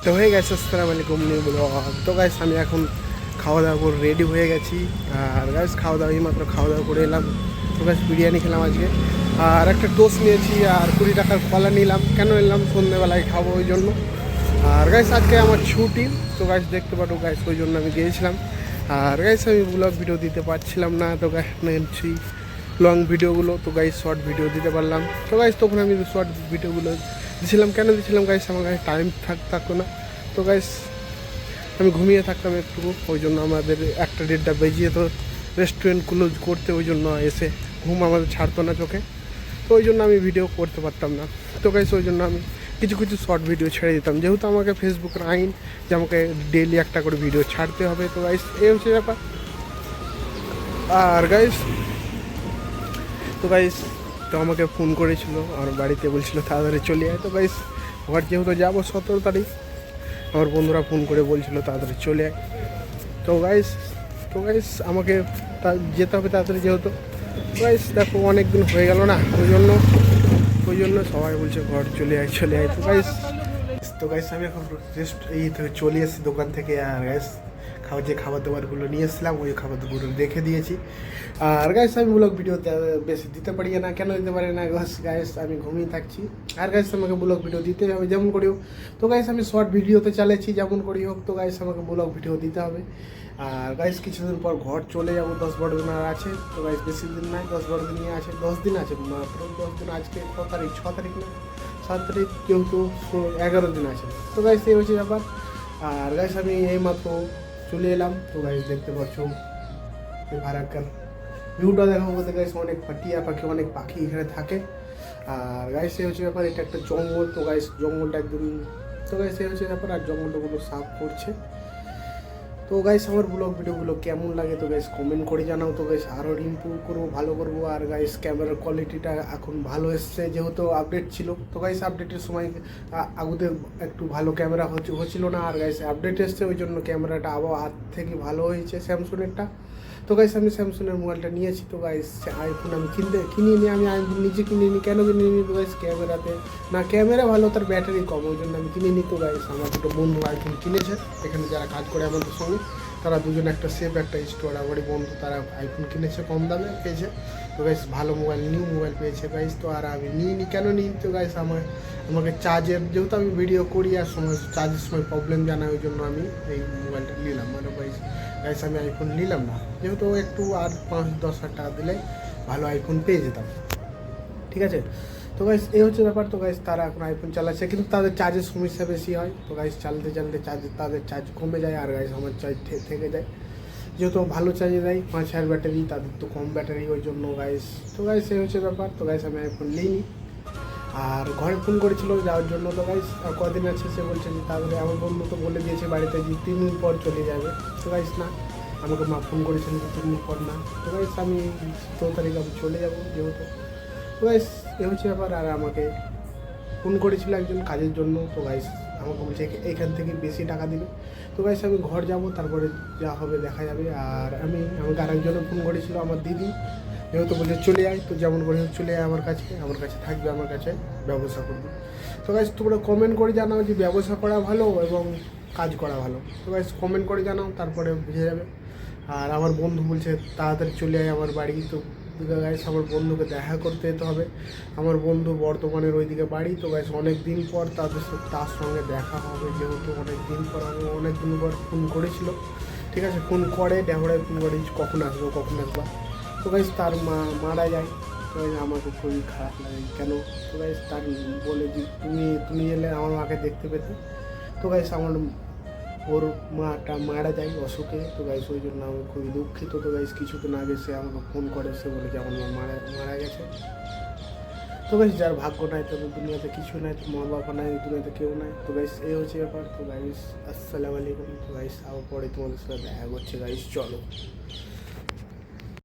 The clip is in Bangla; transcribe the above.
তো হয়ে গেছে আসসালামু আলাইকুম নিউ ব্লগ। তো গাইস আমি এখন খাওয়া দাওয়া করে রেডি হয়ে গেছি। আর গাইস খাওয়া দাওয়া এইমাত্র খাওয়া দাওয়া করে এলাম। তো গাইস বিরিয়ানি খেলাম আজকে, আর একটা টোস্ট নিয়েছি, আর 20 টাকার কলা নিলাম। কেন নিলাম? সন্ধ্যেবেলায় খাবো ওই জন্য। আর গাইস আজকে আমার ছুটি, তো গাইস দেখতে পারো গাইস, ওই জন্য আমি গিয়েছিলাম। আর গাইস আমি ব্লগ ভিডিও দিতে পারছিলাম না, তো গাইস নিয়েছি লং ভিডিওগুলো, তো গাইস শর্ট ভিডিও দিতে পারলাম। তো গাইস তখন আমি শর্ট ভিডিওগুলো দিছিলাম, কেন দিছিলাম গাইস? আমার কাছে টাইম থাকতো না। তো গাইস আমি ঘুমিয়ে থাকতাম একটু, ওই জন্য আমাদের 1টা 1:30 বেজিয়ে তো রেস্টুরেন্ট ক্লোজ করতে, ওই জন্য এসে ঘুম আমাদের ছাড়তো না চোখে। তো ওই জন্য আমি ভিডিও করতে পারতাম না। তো গাইস ওই জন্য আমি কিছু কিছু শর্ট ভিডিও ছেড়ে দিতাম, যেহেতু আমাকে ফেসবুকের আইন যে আমাকে ডেইলি একটা করে ভিডিও ছাড়তে হবে। তো গাইস এই হচ্ছে ব্যাপার। আর গাইস তো আমাকে ফোন করেছিল, আমার বাড়িতে বলছিল তাড়াতাড়ি চলে যায়। তো গাইস ঘর যেহেতু যাবো 17 তারিখ, আমার বন্ধুরা ফোন করে বলছিল তাড়াতাড়ি চলে আয়। তো গাইস আমাকে যেতে হবে তাড়াতাড়ি, যেহেতু গাইস দেখো অনেক দিন হয়ে গেল না, ওই জন্য সবাই বলছে ঘর চলে আয়। তো গাইস আমি এখন থেকে চলে এসেছি দোকান থেকে। আর গাইস যে খাবার দাবারগুলো নিয়ে এসেছিলাম, ওই খাবার দাবারগুলো রেখে দিয়েছি। আর গাইস আমি ব্লগ ভিডিও বেশি দিতে পারি না, কেন দিতে পারি না? গাইস আমি ঘুমিয়ে থাকছি। আর গাইস আমাকে ব্লগ ভিডিও দিতে হবে যেমন করি হোক। তো গাইস আমি শর্ট ভিডিওতে চালাচ্ছি যেমন করি হোক, তো গাইস আমাকে ব্লগ ভিডিও দিতে হবে। আর গাইস কিছুদিন পর ঘর চলে যাবো, 10-12 দিন আর আছে। তো গাইস বেশি দিন নাই, 10-12 দিনই আছে, 10 দিন আছে মাত্র। 10 দিন আজকে কত তারিখ? 6 তারিখ না 7 তারিখ, যেহেতু 11 দিন আছে। তো গাইস এই হচ্ছে ব্যাপার। আর গাইস আমি এইমাত্র চলে এলাম। তো গাইস দেখতে পাচ্ছ ফারাক্কার ভিউটা দেখো, বলতে গাইস অনেক টিয়া পাখি, অনেক পাখি এখানে থাকে। আর গাইস এই হচ্ছে ব্যাপার, এটা একটা জঙ্গল। তো গাইস জঙ্গলটা একদম, তো গাইস এই হচ্ছে ব্যাপার। আর জঙ্গলটা গুলো সাফ করছে। তো গাইস আমার ব্লগ ভিডিওগুলো কেমন লাগে তো গাইস কমেন্ট করে জানাও। তো গাইস আরও ইমপ্রুভ করবো, ভালো করবো। আর গাইস ক্যামেরার কোয়ালিটিটা এখন ভালো এসছে, যেহেতু আপডেট ছিল। তো গাইস আপডেটের সময় আগুতে একটু ভালো ক্যামেরা হচ্ছিল না। আর গাইস আপডেট এসছে, ওই জন্য ক্যামেরাটা আবার হাত থেকে ভালো হয়েছে স্যামসুংয়েরটা। তো গাইস আমি স্যামসুংয়ের মোবাইলটা নিয়েছি। তো গাইস আইফোন আমি কিনিনি, আমি আইফোন নিজে কিনিনি। কেন কিনিনি? তো গাইস ক্যামেরাতে না, ক্যামেরা ভালো, তার ব্যাটারি কম, ওই জন্য আমি কিনিনি। তো গাইস আমার দুটো বন্ধু আইফোন কিনেছে, এখানে যারা কাজ করে আমাদের সঙ্গে, তারা দুজন, একটা সেফ একটা স্টোর, আমারই বন্ধু, তারা আইফোন কিনেছে, কম দামে পেয়েছে। তো গাইস ভালো মোবাইল, নিউ মোবাইল পেয়েছে গাইস। তো আর আমি নিইনি, কেন নিই? তো গাইস আমাকে চার্জের, যেহেতু আমি ভিডিও করি আর চার্জের সময় প্রবলেম জানায়, ওই জন্য আমি এই মোবাইলটা নিলাম। মানে গাইস আমি আইফোন নিলাম না, যেহেতু একটু আর 5-10 হাজার টাকা দিলে ভালো আইফোন পেয়ে যেতাম, ঠিক আছে? তো গাইস এই হচ্ছে ব্যাপার। তো গাইস তারা এখন আইফোন চালাচ্ছে, কিন্তু তাদের চার্জের সমস্যা বেশি হয়। তো গাইস চালাতে তাদের চার্জ কমে যায়, আর গাইস আমার চার্জ থেকে যায়, যেহেতু ভালো চার্জে দেয় 5,000 ব্যাটারি, তাদের তো কম ব্যাটারি, ওই জন্য গাইস। তো গাইস এই হচ্ছে ব্যাপার। তো গাইস আমি আইফোন নিইনি। আর ঘরে ফোন করেছিল যাওয়ার জন্য। তো গাইস কদিন আছে সে বলছে যে, তারপরে আমার বন্ধু তো বলে দিয়েছে বাড়িতে যে 3 দিন পর চলে যাবে। তো গাইস না, আমাকে মা ফোন করেছেন যে 3 দিন পর না। তো গাইস আমি 17 তারিখ আমি চলে যাবো, যেহেতু। তো গাইস এ হচ্ছে ব্যাপার। আর আমাকে ফোন করেছিল একজন কাজের জন্য। তো গাইস আমাকে বলছে এখান থেকে বেশি টাকা দিবে। তো গাইস আমি ঘর যাব, তারপরে যা হবে দেখা যাবে। আর আমাকে আরেকজনে ফোন করেছিল, আমার দিদি, যেহেতু বলছে চলে আয়। তো যেমন করে চলে আয় আমার কাছে থাকবে, আমার কাছে ব্যবসা করবে। তো গাইস তোমরা কমেন্ট করে জানাও যে ব্যবসা করা ভালো এবং কাজ করা ভালো। তো গাইস কমেন্ট করে জানাও, তারপরে বুঝে যাবে। আর আমার বন্ধু বলছে তাড়াতাড়ি চলে আয় আমার বাড়ি। তো গাইস আমার বন্ধুকে দেখা করতে যেতে হবে। আমার বন্ধু বর্তমানের ওইদিকে বাড়ি। তো গাইস অনেক দিন পর তার সঙ্গে দেখা হবে, যেহেতু অনেক দিন পর, আমি অনেক দিন পর ফোন করেছিল, ঠিক আছে? ফোন করে ড্যাবড়ায় ফোন করে কখন আসবা। তো গাইস তার মারা যায়। তো আমাকে খুবই খারাপ লাগে, কেন? তো গাইস তার বলে যে তুমি এলে আমার মাকে দেখতে পেতে। তো গাইস ওর মাটা মারা যায় অসুখে। তো গাইস ওই জন্য আমি খুবই দুঃখিত। তো গাইস কিছুদিন আগে সে আমাকে ফোন করে, সে বলে যে আমার মা মারা গেছে। তো গাইস যার ভাগ্য নাই, তো দুনিয়াতে কিছু নাই, তো মা বাবা নাই, দুনিয়াতে কেউ নাই। তো গাইস এই হচ্ছে ব্যাপার। তো গাইস আসসালামু আলাইকুম। তো গাইস আবার পরে তোমাদের সাথে দেখা করছে গাইস, চলো।